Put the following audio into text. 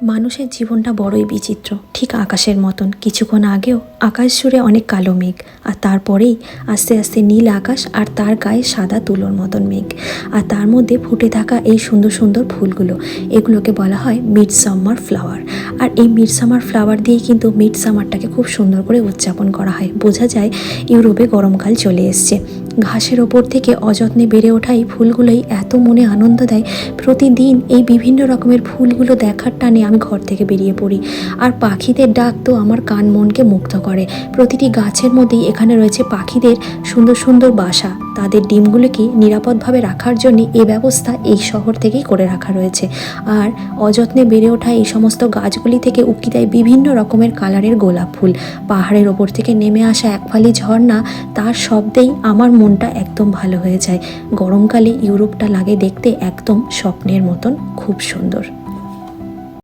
মানুষের জীবনটা বড়ই বিচিত্র, ঠিক আকাশের মতন। কিছুক্ষণ আগেও আকাশ জুড়ে অনেক কালো মেঘ, আর তারপরেই আস্তে আস্তে নীল আকাশ, আর তার গায়ে সাদা তুলোর মতন মেঘ, আর তার মধ্যে ফুটে থাকা এই সুন্দর সুন্দর ফুলগুলো, এগুলোকে বলা হয় মিডসামার ফ্লাওয়ার। আর এই মিডসামার ফ্লাওয়ার দিয়েই কিন্তু মিডসামারটাকে খুব সুন্দর করে উদযাপন করা হয়। বোঝা যায় ইউরোপে গরমকাল চলে এসছে। ঘাসের ওপর থেকে অযত্নে বেড়ে ওঠা এই ফুলগুলোই এত মনে আনন্দ দেয়। প্রতিদিন এই বিভিন্ন রকমের ফুলগুলো দেখার টানে আমি ঘর থেকে বেরিয়ে পড়ি। আর পাখিদের ডাক তো আমার কান মনকে মুগ্ধ করে। প্রতিটি গাছের মধ্যেই এখানে রয়েছে পাখিদের সুন্দর সুন্দর বাসা। তাদের ডিমগুলোকে নিরাপদভাবে রাখার জন্য এ ব্যবস্থা এই শহর থেকেই করে রাখা রয়েছে। আর অযত্নে বেড়ে ওঠা এই সমস্ত গাছগুলি থেকে উকি দেয় বিভিন্ন রকমের কালারের গোলাপ ফুল। পাহাড়ের ওপর থেকে নেমে আসা একফালি ঝর্ণা, তার শব্দেই আমার মনটা একদম ভালো হয়ে যায়। গরমকালে ইউরোপটা লাগে দেখতে একদম স্বপ্নের মতন, খুব সুন্দর।